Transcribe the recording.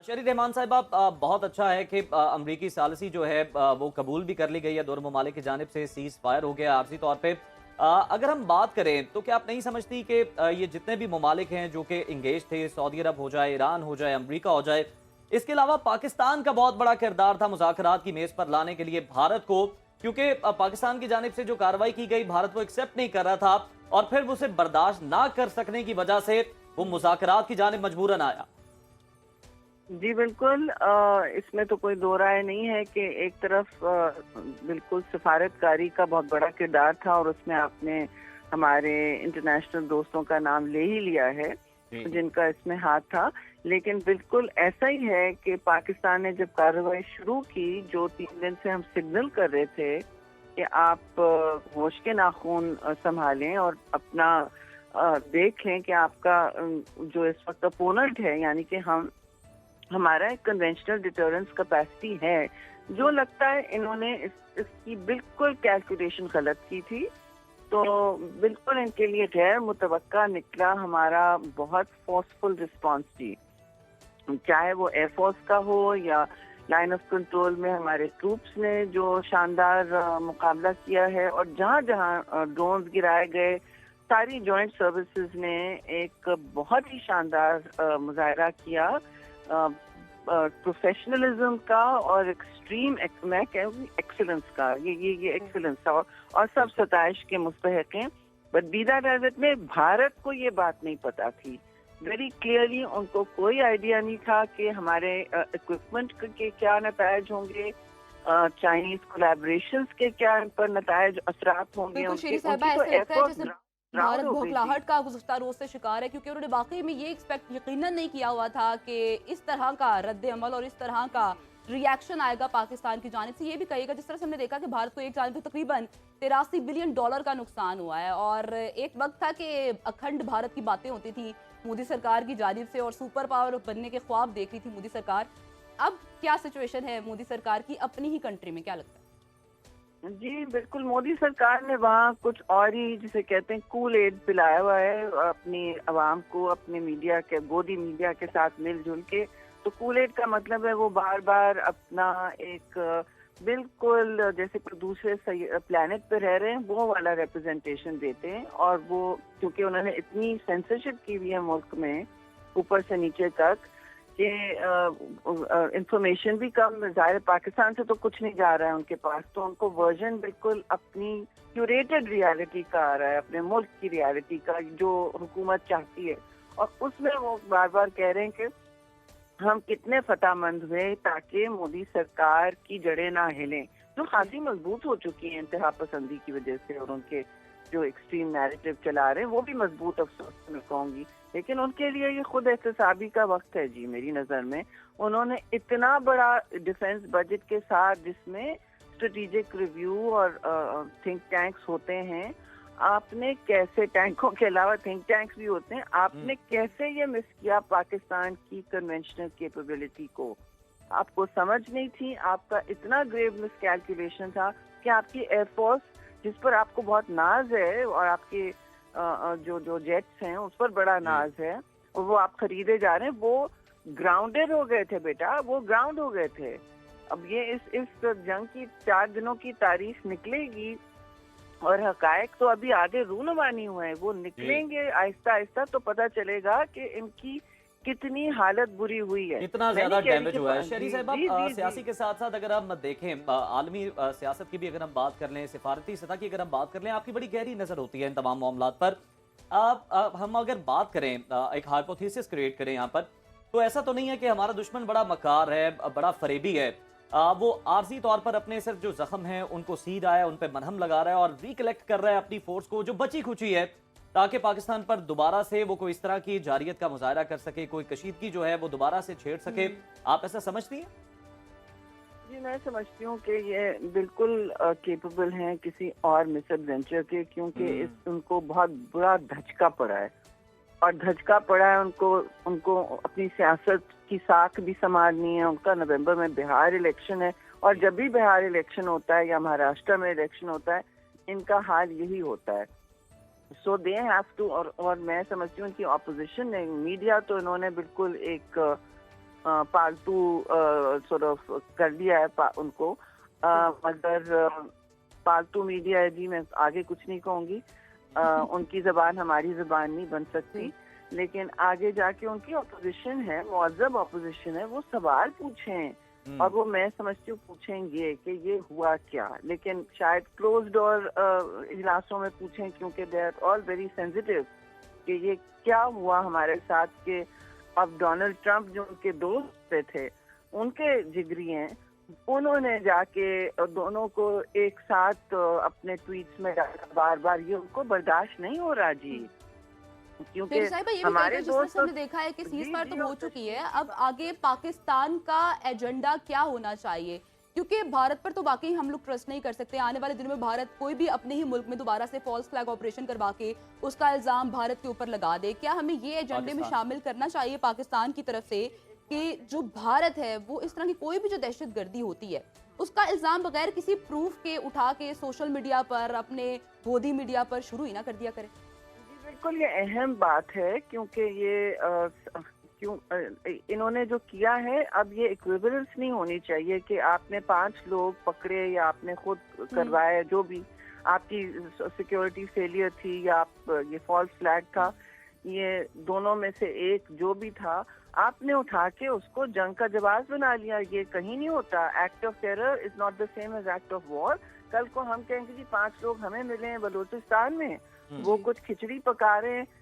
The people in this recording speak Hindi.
शरी रहमान साहिबा, बहुत अच्छा है कि अमरीकी सालिसी जो है वो कबूल भी कर ली गई है। दोनों ममालिक की जानिब से सीज फायर हो गया आर्जी तौर पे। अगर हम बात करें तो क्या आप नहीं समझती कि ये जितने भी ममालिक हैं जो कि इंगेज थे, सऊदी अरब हो जाए, ईरान हो जाए, अमरीका हो जाए, इसके अलावा पाकिस्तान का बहुत बड़ा किरदार था मुज़ाकरात की मेज पर लाने के लिए भारत को, क्योंकि पाकिस्तान की जानिब से जो कार्रवाई की गई भारत वो एक्सेप्ट नहीं कर रहा था और फिर उसे बर्दाश्त ना कर सकने की वजह से वो मुज़ाकरात की जानिब मजबूरन आया। जी बिल्कुल, इसमें तो कोई दो राय नहीं है कि एक तरफ बिल्कुल सिफारतकारी का बहुत बड़ा किरदार था और उसमें आपने हमारे इंटरनेशनल दोस्तों का नाम ले ही लिया है जिनका इसमें हाथ था। लेकिन बिल्कुल ऐसा ही है कि पाकिस्तान ने जब कार्रवाई शुरू की, जो 3 दिन से हम सिग्नल कर रहे थे कि आप होश के नाखून संभालें और अपना देखें कि आपका जो इस वक्त अपोनेंट है, यानी कि हमारा एक कन्वेंशनल डिटरेंस कैपेसिटी है, जो लगता है इन्होंने इसकी बिल्कुल कैलकुलेशन गलत की थी। तो बिल्कुल इनके लिए गैर मुतवक्का निकला हमारा बहुत फोर्सफुल रिस्पांस थी, चाहे वो एयरफोर्स का हो या लाइन ऑफ कंट्रोल में हमारे ट्रूप्स ने जो शानदार मुकाबला किया है, और जहाँ जहाँ ड्रोन्स गिराए गए, सारी जॉइंट सर्विसेज ने एक बहुत ही शानदार मुजाहरा किया प्रोफेशनलिज्म का और एक्सट्रीम मैं कहूँगी एक्सीलेंस का। ये एक्सीलेंस था और सब सताइश के मुस्तहक हैं। बट बीदा डेजर्ट में भारत को ये बात नहीं पता थी। वेरी क्लियरली उनको कोई आइडिया नहीं था कि हमारे इक्विपमेंट के क्या नतायज होंगे, चाइनीज कोलैबोरेशंस के क्या इन पर नतायज असरात होंगे। उनकी तो भारत बौखलाहट का गुज़श्ता रोज से शिकार है, क्योंकि उन्होंने वाकई में ये यकीनन नहीं किया हुआ था कि इस तरह का रद्द अमल और इस तरह का रिएक्शन आएगा पाकिस्तान की जानिब से। ये भी कहेगा, जिस तरह से हमने देखा कि भारत को एक जानिब से तकरीबन $83 बिलियन का नुकसान हुआ है, और एक वक्त था कि अखंड भारत की बातें होती थी मोदी सरकार की जानिब से और सुपर पावर बनने के ख्वाब देख रही थी मोदी सरकार। अब क्या सिचुएशन है मोदी सरकार की अपनी ही कंट्री में, क्या लगता है? जी बिल्कुल, मोदी सरकार ने वहाँ कुछ और ही जिसे कहते हैं कूल एड पिलाया हुआ है अपनी आवाम को, अपने मीडिया के गोदी मीडिया के साथ मिलजुल के। तो कूल एड का मतलब है वो बार बार अपना एक बिल्कुल जैसे कोई दूसरे प्लेनेट पे रह रहे हैं वो वाला रिप्रेजेंटेशन देते हैं। और वो क्योंकि उन्होंने इतनी सेंसरशिप की हुई है मुल्क में ऊपर से नीचे तक कि इंफॉर्मेशन भी कम, ज़ाहिर पाकिस्तान से तो कुछ नहीं जा रहा है उनके पास, तो उनको वर्जन बिल्कुल अपनी क्यूरेटेड रियलिटी का आ रहा है, अपने मुल्क की रियलिटी का जो हुकूमत चाहती है। और उसमें वो बार बार कह रहे हैं कि हम कितने फतामंद हुए ताकि मोदी सरकार की जड़ें ना हिलें, जो खासी मजबूत हो चुकी हैं इंतहा पसंदी की वजह से, और उनके जो एक्सट्रीम नैरेटिव चला रहे हैं वो भी मजबूत, अफसोस मैं कहूँगी। लेकिन उनके लिए ये खुद एहतसाबी का वक्त है जी मेरी नज़र में। उन्होंने इतना बड़ा डिफेंस बजट के साथ, जिसमें स्ट्रेटेजिक रिव्यू और थिंक टैंक्स होते हैं, आपने कैसे, टैंकों के अलावा थिंक टैंक्स भी होते हैं, आपने कैसे ये मिस किया पाकिस्तान की कन्वेंशनल कैपेबिलिटी को? आपको समझ नहीं थी, आपका इतना ग्रेव मिस कैलकुलेशन था कि आपकी एयरफोर्स, जिस पर आपको बहुत नाज है, और आपके जो जेट्स हैं उस पर बड़ा नाज है, और वो आप खरीदे जा रहे हैं, वो ग्राउंडेड हो गए थे बेटा, वो ग्राउंड हो गए थे। अब ये इस जंग की 4 दिनों की तारीख निकलेगी और हकायक तो अभी आगे रूनुमा नहीं हुए हैं, वो निकलेंगे आहिस्ता आहिस्ता, तो पता चलेगा कि इनकी कितनी हालत बुरी हुई है, इतना ज्यादा डैमेज हुआ है। शरी साहब, सियासी के साथ साथ अगर हम देखें आलमी सियासत की भी अगर हम बात कर लें, सिफारती सतह की अगर हम बात कर लें, आपकी बड़ी गहरी नजर होती है इन तमाम मामलात पर। हम अगर बात करें, एक हाइपोथेसिस क्रिएट करें यहाँ पर, तो ऐसा तो नहीं है कि हमारा दुश्मन बड़ा मकार है, बड़ा फरेबी है, वो आर्जी तौर पर अपने सिर्फ जो जख्म है उनको सी रहा है, उन पर मरहम लगा रहा है और रिकलेक्ट कर रहा है अपनी फोर्स को जो बची खुची है, ताकि पाकिस्तान पर दोबारा से वो कोई इस तरह की जारियत का मुजाहरा कर सके, कोई कशीदगी जो है वो दोबारा से छेड़ सके। आप ऐसा समझती हैं? जी मैं समझती हूँ कि ये बिल्कुल केपेबल हैं किसी और मिसएडवेंचर के, क्योंकि उनको बहुत बुरा धचका पड़ा है, और धचका पड़ा है उनको अपनी सियासत की साख भी संभालनी है। उनका नवंबर में बिहार इलेक्शन है, और जब भी बिहार इलेक्शन होता है या महाराष्ट्र में इलेक्शन होता है, इनका हाल यही होता है। सो दे हैव टू, और मैं समझती हूँ कि ऑपोजिशन ने, मीडिया तो इन्होंने बिल्कुल एक पालतू sort of कर दिया है उनको, मगर पालतू मीडिया है जी, मैं आगे कुछ नहीं कहूँगी। उनकी जबान हमारी जबान नहीं बन सकती, लेकिन आगे जाके उनकी ऑपोजिशन है, मुअज़्ज़ब ऑपोजिशन है, वो सवाल पूछें और वो मैं समझती हूँ पूछेंगे कि ये हुआ क्या, लेकिन शायद क्लोज्ड और इजलासों में पूछें, क्योंकि they are all very sensitive कि ये क्या हुआ हमारे साथ। के अब डोनाल्ड ट्रंप जो उनके दोस्त थे, उनके जिगरी हैं, उन्होंने जाके दोनों को एक साथ अपने ट्वीट्स में डाला बार बार, ये उनको बर्दाश्त नहीं हो रहा जी, क्योंकि हमारे दोस्त हमने देखा है कि सीज फायर तो हो चुकी है, अब आगे पाकिस्तान का एजेंडा क्या होना चाहिए? क्योंकि भारत पर तो वाकई हम लोग ट्रस्ट नहीं कर सकते। आने वाले दिनों में भारत कोई भी अपने ही मुल्क में दोबारा से फॉल्स फ्लैग ऑपरेशन करवा के उसका इल्जाम भारत के ऊपर लगा दे। क्या हमें ये एजेंडे में शामिल करना चाहिए पाकिस्तान की तरफ से कि जो भारत है वो इस तरह की कोई भी जो दहशतगर्दी होती है उसका इल्जाम बगैर किसी प्रूफ के उठा के सोशल मीडिया पर, अपने गोदी मीडिया पर शुरू ही ना कर दिया करे? बिल्कुल, ये अहम बात है, क्योंकि ये इन्होंने जो किया है, अब ये इक्विवेलेंस नहीं होनी चाहिए कि आपने 5 लोग पकड़े या आपने खुद करवाया, जो भी आपकी सिक्योरिटी फेलियर थी या आप ये फॉल्स फ्लैग था, ये दोनों में से एक जो भी था, आपने उठा के उसको जंग का जवाब बना लिया। ये कहीं नहीं होता। Act of terror is not the same as act of war. कल को हम कहेंगे कि 5 लोग हमें मिले हैं बलूचिस्तान में, वो कुछ खिचड़ी पका रहे हैं,